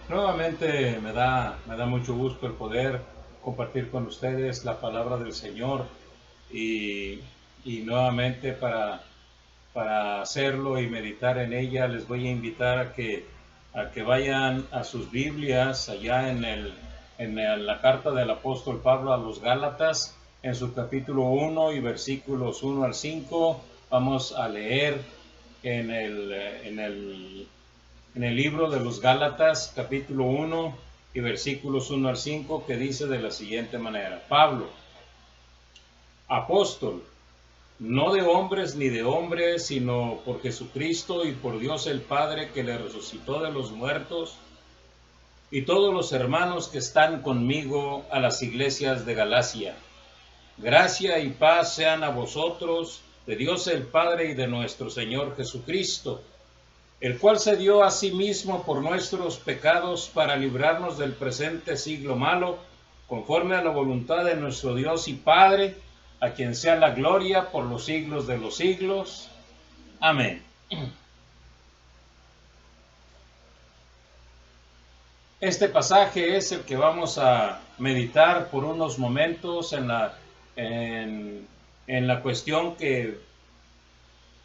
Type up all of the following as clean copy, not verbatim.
Nuevamente me da mucho gusto el poder compartir con ustedes la palabra del Señor y, y nuevamente para hacerlo y meditar en ella les voy a invitar a que vayan a sus Biblias allá la carta del apóstol Pablo a los Gálatas en su capítulo 1 y versículos 1 al 5. Vamos a leer en el libro de los Gálatas, capítulo 1 y versículos 1 al 5, que dice de la siguiente manera: Pablo, apóstol, no de hombres ni de hombres, sino por Jesucristo y por Dios el Padre, que le resucitó de los muertos, y todos los hermanos que están conmigo, a las iglesias de Galacia. Gracia y paz sean a vosotros, de Dios el Padre y de nuestro Señor Jesucristo, el cual se dio a sí mismo por nuestros pecados para librarnos del presente siglo malo, conforme a la voluntad de nuestro Dios y Padre, a quien sea la gloria por los siglos de los siglos. Amén. Este pasaje es el que vamos a meditar por unos momentos en la cuestión que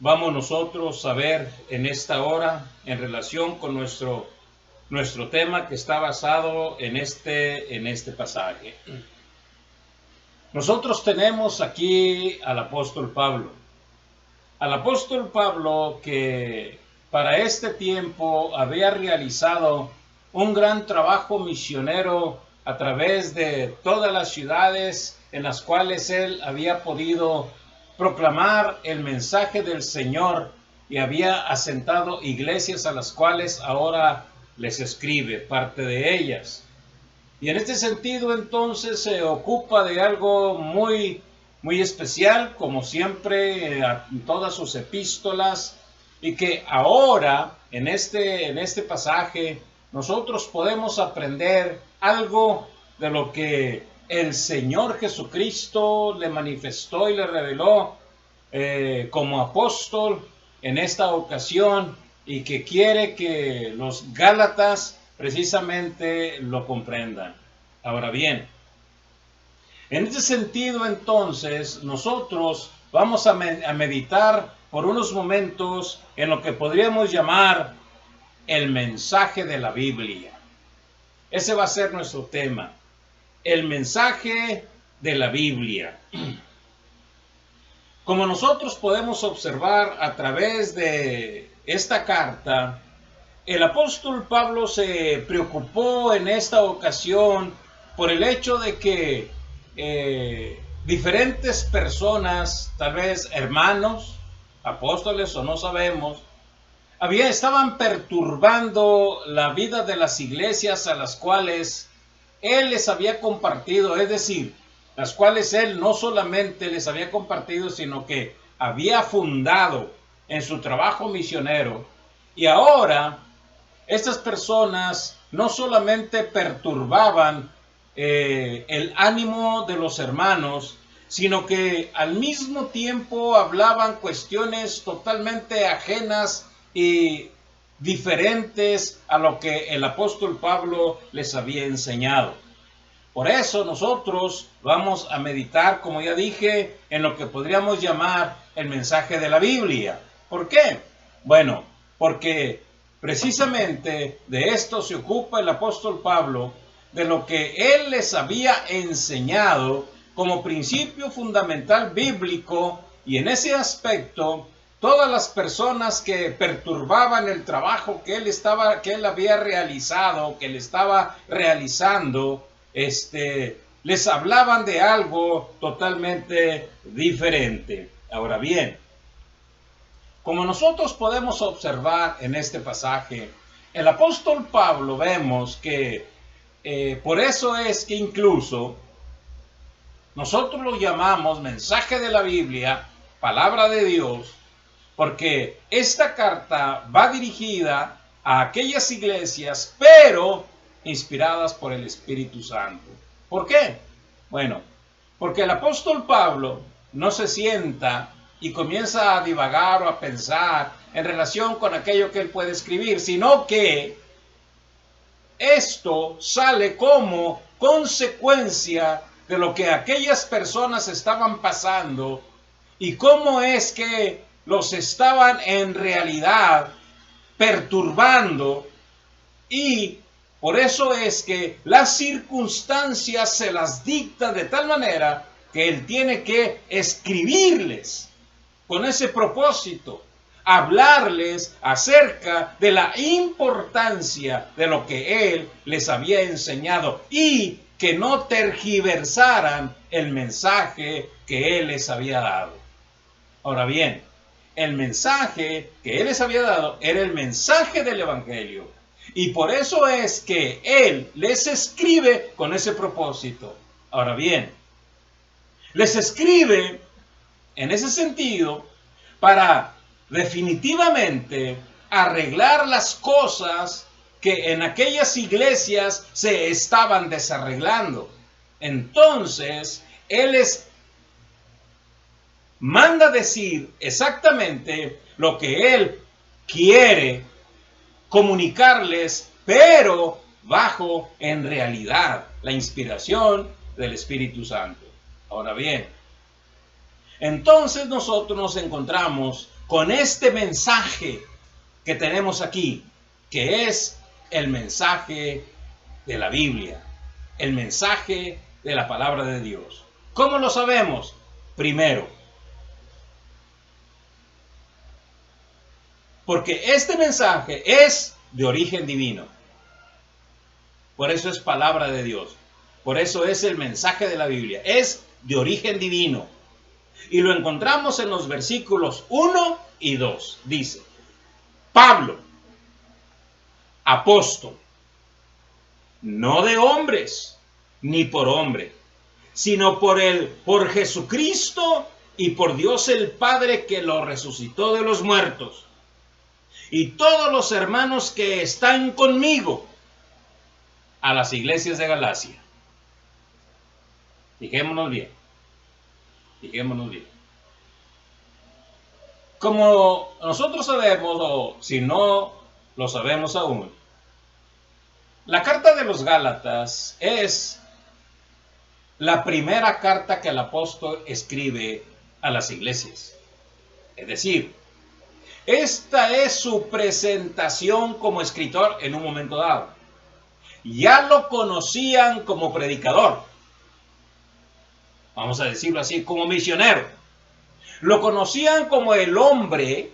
vamos nosotros a ver en esta hora en relación con nuestro tema, que está basado en este pasaje. Nosotros tenemos aquí al apóstol Pablo. Al apóstol Pablo, que para este tiempo había realizado un gran trabajo misionero a través de todas las ciudades en las cuales él había podido proclamar el mensaje del Señor, y había asentado iglesias a las cuales ahora les escribe parte de ellas. Y en este sentido, entonces, se ocupa de algo muy especial, como siempre, en todas sus epístolas, y que ahora, en este pasaje, nosotros podemos aprender algo de lo que el Señor Jesucristo le manifestó y le reveló como apóstol en esta ocasión, y que quiere que los Gálatas precisamente lo comprendan. Ahora bien, en este sentido, entonces, nosotros vamos a meditar por unos momentos en lo que podríamos llamar el mensaje de la Biblia. Ese va a ser nuestro tema, el mensaje de la Biblia. Como nosotros podemos observar a través de esta carta, el apóstol Pablo se preocupó en esta ocasión por el hecho de que diferentes personas, tal vez hermanos, apóstoles o no sabemos, estaban perturbando la vida de las iglesias a las cuales él les había compartido, es decir, las cuales él no solamente les había compartido, sino que había fundado en su trabajo misionero. Y ahora estas personas no solamente perturbaban el ánimo de los hermanos, sino que al mismo tiempo hablaban cuestiones totalmente ajenas y diferentes a lo que el apóstol Pablo les había enseñado. Por eso nosotros vamos a meditar, como ya dije, en lo que podríamos llamar el mensaje de la Biblia. ¿Por qué? Bueno, porque precisamente de esto se ocupa el apóstol Pablo, de lo que él les había enseñado como principio fundamental bíblico, y en ese aspecto todas las personas que perturbaban el trabajo que él había realizado, que él estaba realizando, les hablaban de algo totalmente diferente. Ahora bien, como nosotros podemos observar en este pasaje, el apóstol Pablo, vemos que por eso es que incluso nosotros lo llamamos mensaje de la Biblia, palabra de Dios, porque esta carta va dirigida a aquellas iglesias, pero inspiradas por el Espíritu Santo. ¿Por qué? Bueno, porque el apóstol Pablo no se sienta y comienza a divagar o a pensar en relación con aquello que él puede escribir, sino que esto sale como consecuencia de lo que aquellas personas estaban pasando y cómo es que los estaban en realidad perturbando, y por eso es que las circunstancias se las dicta de tal manera que él tiene que escribirles con ese propósito, hablarles acerca de la importancia de lo que él les había enseñado y que no tergiversaran el mensaje que él les había dado. Ahora bien, el mensaje que él les había dado era el mensaje del Evangelio, y por eso es que él les escribe con ese propósito. Ahora bien, les escribe en ese sentido para definitivamente arreglar las cosas que en aquellas iglesias se estaban desarreglando. Entonces, él les manda decir exactamente lo que él quiere comunicarles, pero bajo en realidad la inspiración del Espíritu Santo. Ahora bien, entonces nosotros nos encontramos con este mensaje que tenemos aquí, que es el mensaje de la Biblia, el mensaje de la palabra de Dios. ¿Cómo lo sabemos? Primero, porque este mensaje es de origen divino. Por eso es palabra de Dios. Por eso es el mensaje de la Biblia. Es de origen divino. Y lo encontramos en los versículos 1 y 2. Dice: Pablo, apóstol, no de hombres, ni por hombre, sino por Jesucristo y por Dios el Padre, que lo resucitó de los muertos, y todos los hermanos que están conmigo, a las iglesias de Galacia. Fijémonos bien. Como nosotros sabemos, o si no lo sabemos aún, la carta de los Gálatas es la primera carta que el apóstol escribe a las iglesias. Es decir, esta es su presentación como escritor en un momento dado. Ya lo conocían como predicador, vamos a decirlo así, como misionero. Lo conocían como el hombre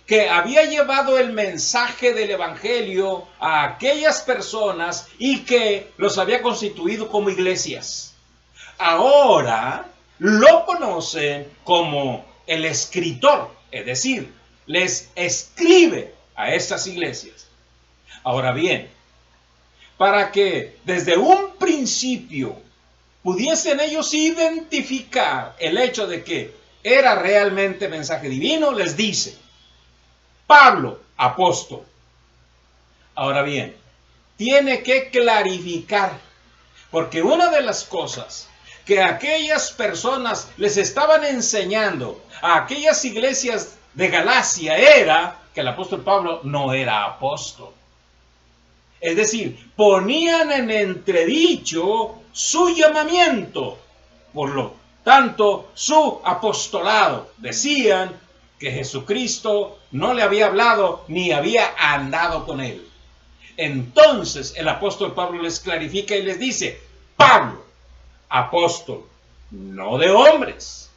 que había llevado el mensaje del Evangelio a aquellas personas y que los había constituido como iglesias. Ahora lo conocen como el escritor, es decir, les escribe a estas iglesias. Ahora bien, para que desde un principio pudiesen ellos identificar el hecho de que era realmente mensaje divino, les dice: Pablo, apóstol. Ahora bien, tiene que clarificar, porque una de las cosas que aquellas personas les estaban enseñando a aquellas iglesias de Galacia era que el apóstol Pablo no era apóstol. Es decir, ponían en entredicho su llamamiento, por lo tanto, su apostolado. Decían que Jesucristo no le había hablado ni había andado con él. Entonces el apóstol Pablo les clarifica y les dice: Pablo, apóstol, no de hombres,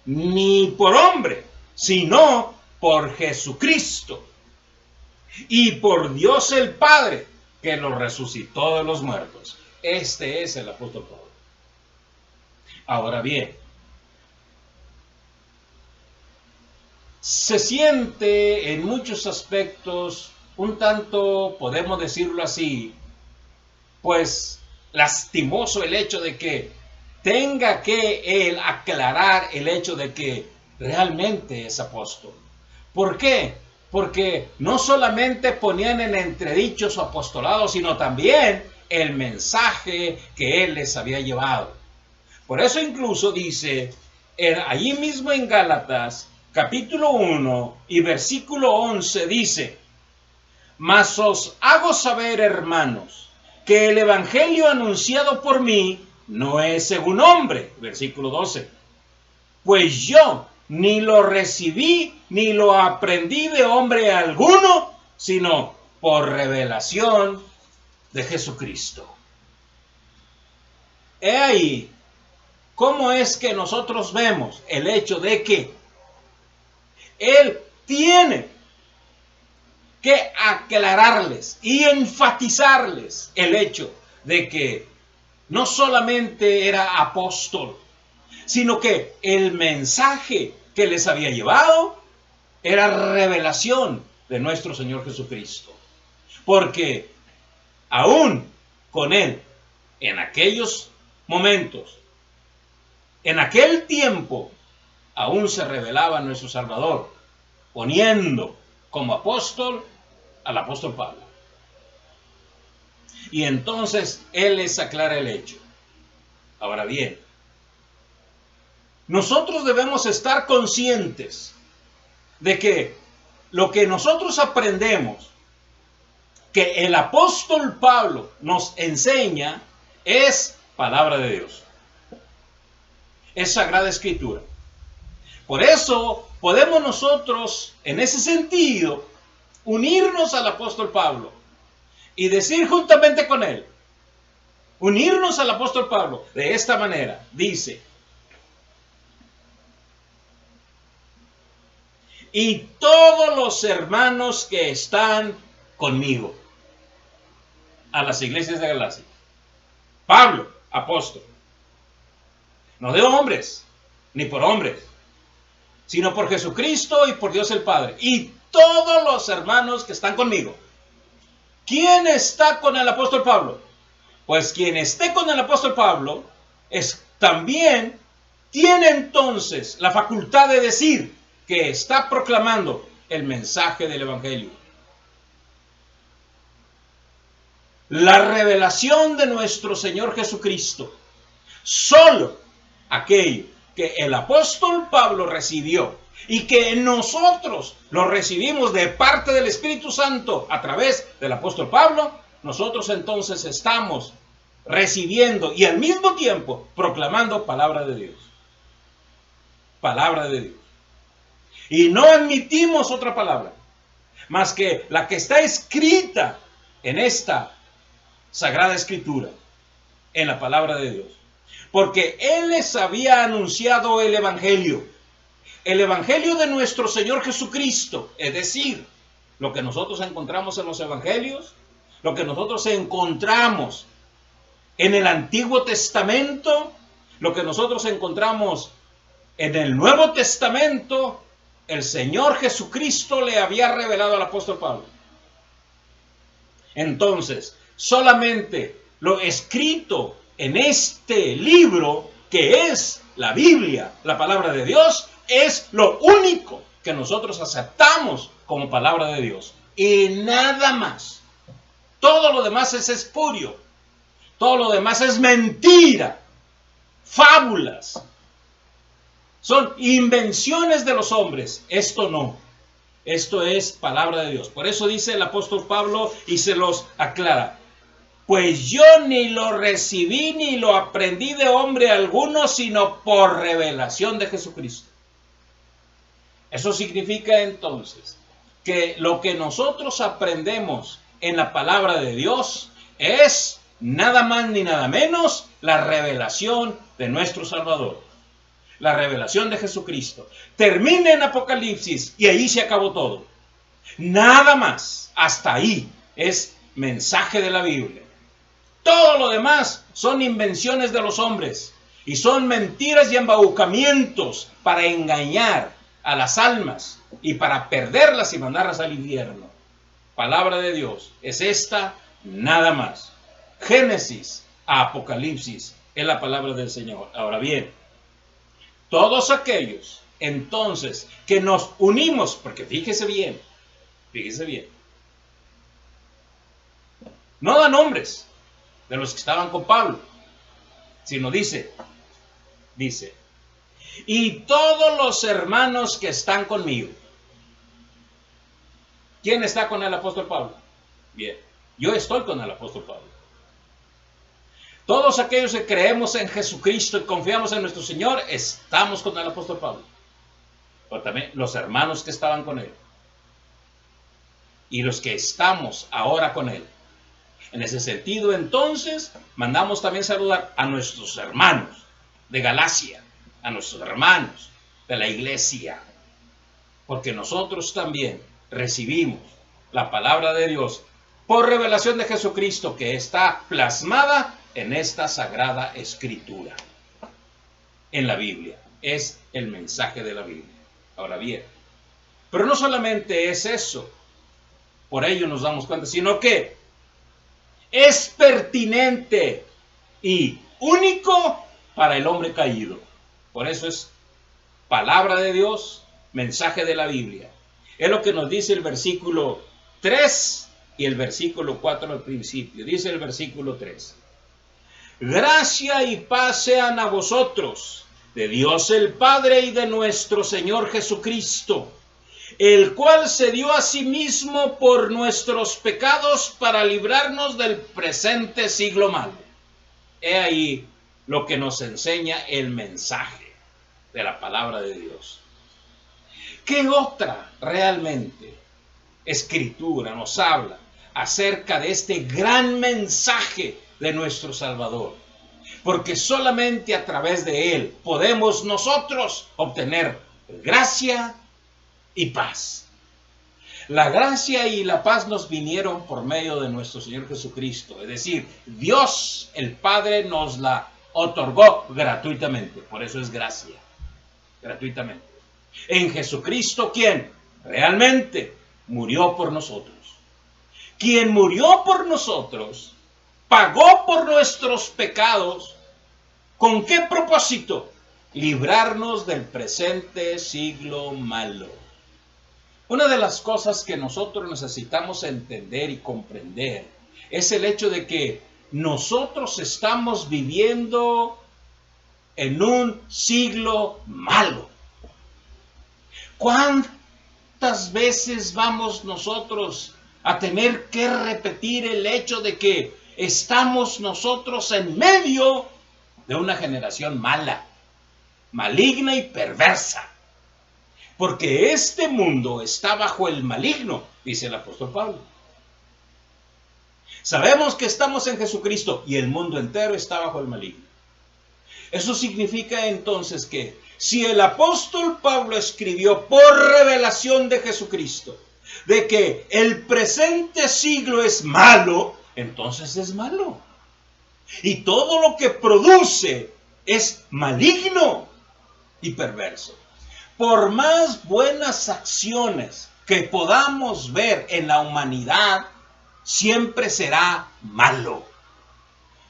ni por hombre, sino por Jesucristo y por Dios el Padre, que lo resucitó de los muertos. Este es el apóstol Pablo. Ahora bien, se siente en muchos aspectos un tanto, podemos decirlo así, pues lastimoso el hecho de que tenga que él aclarar el hecho de que realmente es apóstol. ¿Por qué? Porque no solamente ponían en entredicho su apostolado, sino también el mensaje que él les había llevado. Por eso incluso dice allí mismo en Gálatas capítulo 1 y versículo 11 dice: Mas os hago saber, hermanos, que el evangelio anunciado por mí no es según hombre. Versículo 12. Pues yo ni lo recibí ni lo aprendí de hombre alguno, sino por revelación de Jesucristo. He ahí cómo es que nosotros vemos el hecho de que Él tiene que aclararles y enfatizarles el hecho de que no solamente era apóstol, sino que el mensaje que les había llevado era revelación de nuestro Señor Jesucristo. Porque aún con Él, en aquellos momentos, en aquel tiempo, aún se revelaba nuestro Salvador, poniendo como apóstol al apóstol Pablo. Y entonces Él les aclara el hecho. Ahora bien, nosotros debemos estar conscientes de que lo que nosotros aprendemos, que el apóstol Pablo nos enseña, es palabra de Dios. Es Sagrada Escritura. Por eso podemos nosotros, en ese sentido, unirnos al apóstol Pablo y decir juntamente con él, unirnos al apóstol Pablo de esta manera. Dice: y todos los hermanos que están conmigo. A las iglesias de Galacia. Pablo, apóstol. No de hombres, ni por hombres, sino por Jesucristo y por Dios el Padre. Y todos los hermanos que están conmigo. ¿Quién está con el apóstol Pablo? Pues quien esté con el apóstol Pablo también tiene entonces la facultad de decir que está proclamando el mensaje del evangelio. La revelación de nuestro Señor Jesucristo. Solo aquello que el apóstol Pablo recibió y que nosotros lo recibimos de parte del Espíritu Santo a través del apóstol Pablo, nosotros entonces estamos recibiendo y al mismo tiempo proclamando palabra de Dios. Palabra de Dios. Y no admitimos otra palabra más que la que está escrita en esta Sagrada Escritura, en la palabra de Dios. Porque Él les había anunciado el evangelio de nuestro Señor Jesucristo, es decir, lo que nosotros encontramos en los evangelios, lo que nosotros encontramos en el Antiguo Testamento, lo que nosotros encontramos en el Nuevo Testamento, el Señor Jesucristo le había revelado al apóstol Pablo. Entonces, solamente lo escrito en este libro, que es la Biblia, la palabra de Dios, es lo único que nosotros aceptamos como palabra de Dios. Y nada más. Todo lo demás es espurio. Todo lo demás es mentira. Fábulas. Son invenciones de los hombres. Esto no. Esto es palabra de Dios. Por eso dice el apóstol Pablo y se los aclara: pues yo ni lo recibí ni lo aprendí de hombre alguno, sino por revelación de Jesucristo. Eso significa entonces que lo que nosotros aprendemos en la palabra de Dios es nada más ni nada menos la revelación de nuestro Salvador. La revelación de Jesucristo. Termina en Apocalipsis y ahí se acabó todo. Nada más. Hasta ahí es mensaje de la Biblia. Todo lo demás son invenciones de los hombres y son mentiras y embaucamientos para engañar a las almas y para perderlas y mandarlas al infierno. Palabra de Dios es esta, nada más. Génesis a Apocalipsis es la palabra del Señor. Ahora bien, todos aquellos entonces que nos unimos, porque fíjese bien, no da nombres de los que estaban con Pablo, sino dice, y todos los hermanos que están conmigo. ¿Quién está con el apóstol Pablo? Bien, yo estoy con el apóstol Pablo. Todos aquellos que creemos en Jesucristo y confiamos en nuestro Señor, estamos con el apóstol Pablo. Pero también los hermanos que estaban con él. Y los que estamos ahora con él. En ese sentido, entonces, mandamos también saludar a nuestros hermanos de Galacia, a nuestros hermanos de la iglesia. Porque nosotros también recibimos la palabra de Dios por revelación de Jesucristo, que está plasmada en esta sagrada escritura, en la Biblia. Es el mensaje de la Biblia. Ahora bien, pero no solamente es eso, por ello nos damos cuenta, sino que es pertinente y único para el hombre caído. Por eso es palabra de Dios, mensaje de la Biblia. Es lo que nos dice el versículo 3 y el versículo 4 al principio. Dice el versículo 3. Gracia y paz sean a vosotros, de Dios el Padre y de nuestro Señor Jesucristo, el cual se dio a sí mismo por nuestros pecados para librarnos del presente siglo malo. He ahí lo que nos enseña el mensaje de la palabra de Dios. ¿Qué otra realmente escritura nos habla acerca de este gran mensaje de nuestro Salvador? Porque solamente a través de él podemos nosotros obtener gracia y paz. La gracia y la paz nos vinieron por medio de nuestro Señor Jesucristo. Es decir, Dios el Padre nos la otorgó gratuitamente. Por eso es gracia. Gratuitamente. En Jesucristo, ¿quién? Realmente murió por nosotros. Quien murió por nosotros, pagó por nuestros pecados. ¿Con qué propósito? Librarnos del presente siglo malo. Una de las cosas que nosotros necesitamos entender y comprender es el hecho de que nosotros estamos viviendo en un siglo malo. ¿Cuántas veces vamos nosotros a tener que repetir el hecho de que estamos nosotros en medio de una generación mala, maligna y perversa? Porque este mundo está bajo el maligno, dice el apóstol Pablo. Sabemos que estamos en Jesucristo y el mundo entero está bajo el maligno. Eso significa entonces que si el apóstol Pablo escribió por revelación de Jesucristo de que el presente siglo es malo, entonces es malo. Y todo lo que produce es maligno y perverso. Por más buenas acciones que podamos ver en la humanidad, siempre será malo.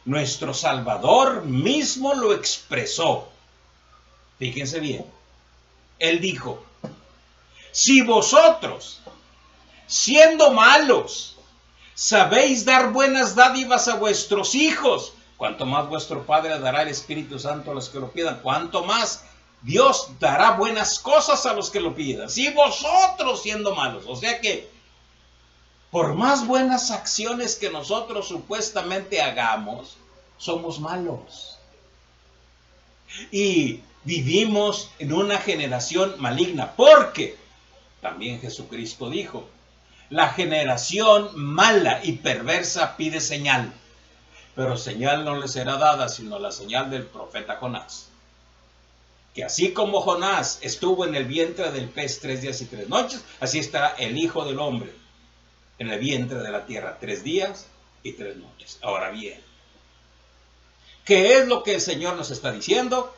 Nuestro Salvador mismo lo expresó. Fíjense bien. Él dijo, si vosotros, siendo malos, sabéis dar buenas dádivas a vuestros hijos, cuánto más vuestro Padre dará el Espíritu Santo a los que lo pidan, cuánto más Dios dará buenas cosas a los que lo pidan. Si vosotros siendo malos, o sea que por más buenas acciones que nosotros supuestamente hagamos, somos malos. Y vivimos en una generación maligna, porque también Jesucristo dijo, la generación mala y perversa pide señal, pero señal no le será dada sino la señal del profeta Jonás. Que así como Jonás estuvo en el vientre del pez 3 días y 3 noches, así estará el Hijo del Hombre en el vientre de la tierra 3 días y 3 noches. Ahora bien, ¿qué es lo que el Señor nos está diciendo?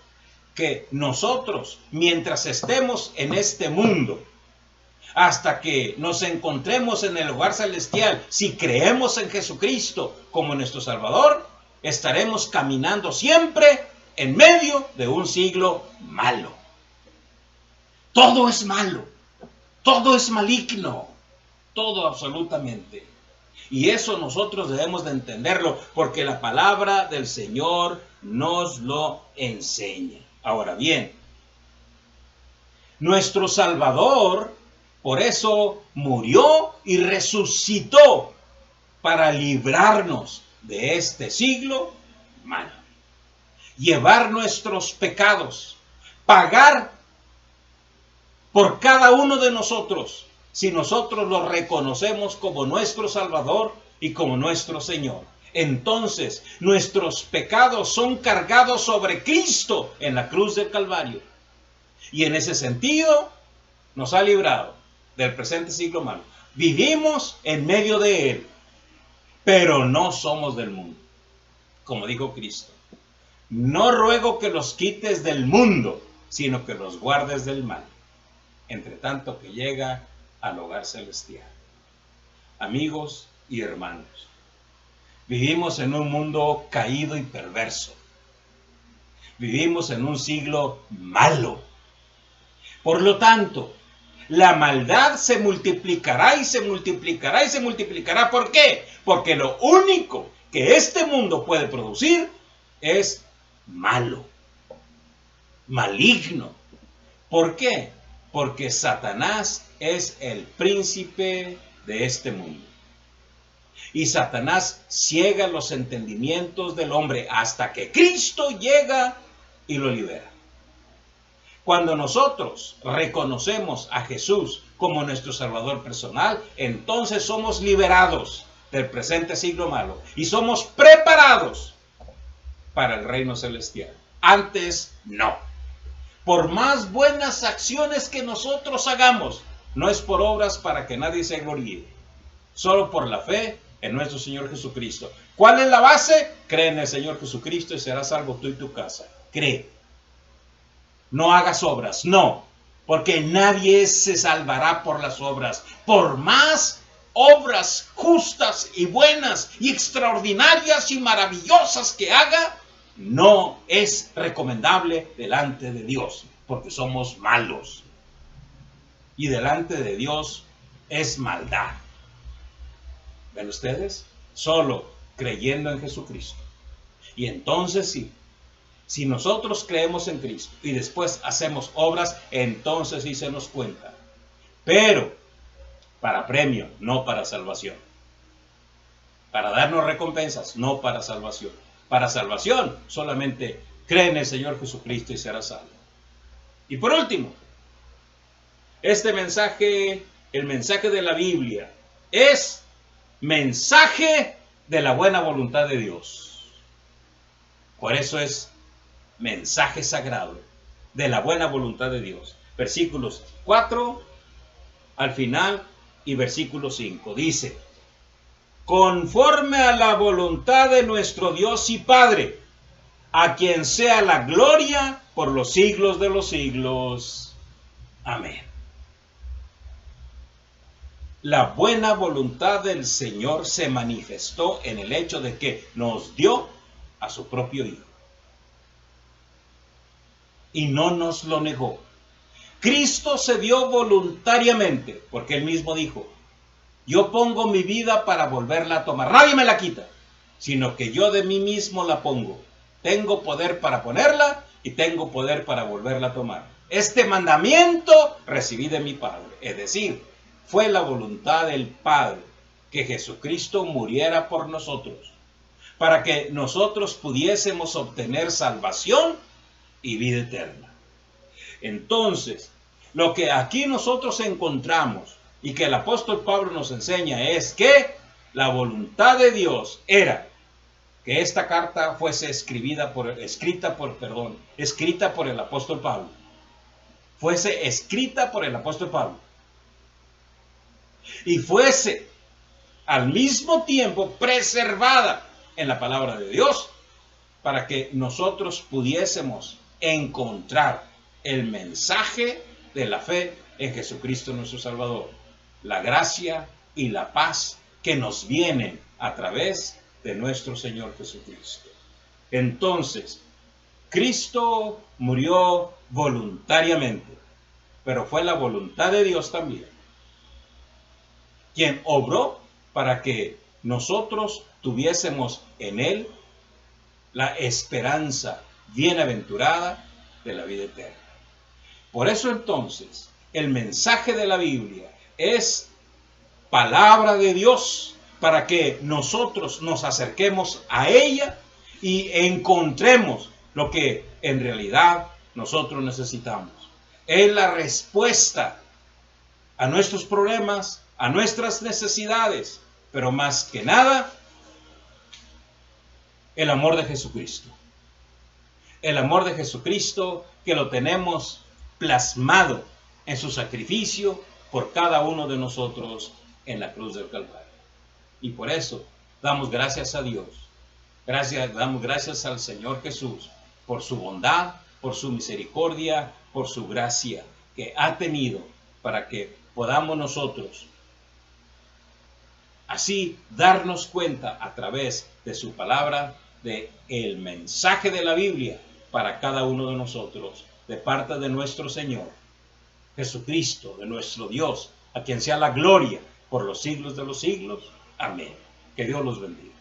Que nosotros, mientras estemos en este mundo, hasta que nos encontremos en el hogar celestial, si creemos en Jesucristo como nuestro Salvador, estaremos caminando siempre en medio de un siglo malo. Todo es malo, todo es maligno, todo absolutamente. Y eso nosotros debemos de entenderlo, porque la palabra del Señor nos lo enseña. Ahora bien, Nuestro Salvador, por eso murió y resucitó para librarnos de este siglo malo, llevar nuestros pecados, pagar por cada uno de nosotros, si nosotros lo reconocemos como nuestro Salvador y como nuestro Señor. Entonces nuestros pecados son cargados sobre Cristo en la cruz del Calvario. Y en ese sentido nos ha librado del presente siglo malo. Vivimos en medio de él, pero no somos del mundo. Como dijo Cristo, no ruego que los quites del mundo, sino que los guardes del mal, entre tanto que llega al hogar celestial. Amigos y hermanos, vivimos en un mundo caído y perverso. Vivimos en un siglo malo. Por lo tanto, la maldad se multiplicará y se multiplicará y se multiplicará. ¿Por qué? Porque lo único que este mundo puede producir es malo, maligno. ¿Por qué? Porque Satanás es el príncipe de este mundo. Y Satanás ciega los entendimientos del hombre hasta que Cristo llega y lo libera. Cuando nosotros reconocemos a Jesús como nuestro Salvador personal, entonces somos liberados del presente siglo malo y somos preparados para el reino celestial. Antes no. Por más buenas acciones que nosotros hagamos, no es por obras para que nadie se gloríe, solo por la fe en nuestro Señor Jesucristo. ¿Cuál es la base? Cree en el Señor Jesucristo y serás salvo tú y tu casa. Cree. No hagas obras, no, porque nadie se salvará por las obras. Por más obras justas y buenas y extraordinarias y maravillosas que haga, no es recomendable delante de Dios, porque somos malos. Y delante de Dios es maldad. ¿Ven ustedes? Solo creyendo en Jesucristo. Y entonces sí, si nosotros creemos en Cristo y después hacemos obras, entonces sí se nos cuenta. Pero para premio, no para salvación. Para darnos recompensas, no para salvación. Para salvación, solamente cree en el Señor Jesucristo y serás salvo. Y por último, este mensaje, el mensaje de la Biblia, es mensaje de la buena voluntad de Dios. Por eso es mensaje sagrado de la buena voluntad de Dios. Versículos 4 al final y versículo 5 dice: conforme a la voluntad de nuestro Dios y Padre, a quien sea la gloria por los siglos de los siglos. Amén. La buena voluntad del Señor se manifestó en el hecho de que nos dio a su propio Hijo. Y no nos lo negó. Cristo se dio voluntariamente, porque Él mismo dijo: yo pongo mi vida para volverla a tomar. Nadie me la quita, sino que yo de mí mismo la pongo. Tengo poder para ponerla y tengo poder para volverla a tomar. Este mandamiento recibí de mi Padre. Es decir, fue la voluntad del Padre que Jesucristo muriera por nosotros, para que nosotros pudiésemos obtener salvación y vida eterna. Entonces, lo que aquí nosotros encontramos y que el apóstol Pablo nos enseña es que la voluntad de Dios era que esta carta fuese escrita por el apóstol Pablo. Fuese escrita por el apóstol Pablo. Y fuese al mismo tiempo preservada en la palabra de Dios, para que nosotros pudiésemos encontrar el mensaje de la fe en Jesucristo nuestro Salvador, la gracia y la paz que nos vienen a través de nuestro Señor Jesucristo. Entonces, Cristo murió voluntariamente, pero fue la voluntad de Dios también quien obró para que nosotros tuviésemos en Él la esperanza bienaventurada de la vida eterna. Por eso entonces, el mensaje de la Biblia es palabra de Dios para que nosotros nos acerquemos a ella y encontremos lo que en realidad nosotros necesitamos. Es la respuesta a nuestros problemas, a nuestras necesidades, pero más que nada, el amor de Jesucristo. El amor de Jesucristo que lo tenemos plasmado en su sacrificio por cada uno de nosotros en la cruz del Calvario. Y por eso damos gracias a Dios. Damos gracias al Señor Jesús por su bondad, por su misericordia, por su gracia que ha tenido para que podamos nosotros así darnos cuenta a través de su palabra de el mensaje de la Biblia para cada uno de nosotros de parte de nuestro Señor Jesucristo, de nuestro Dios, a quien sea la gloria por los siglos de los siglos. Amén. Que Dios los bendiga.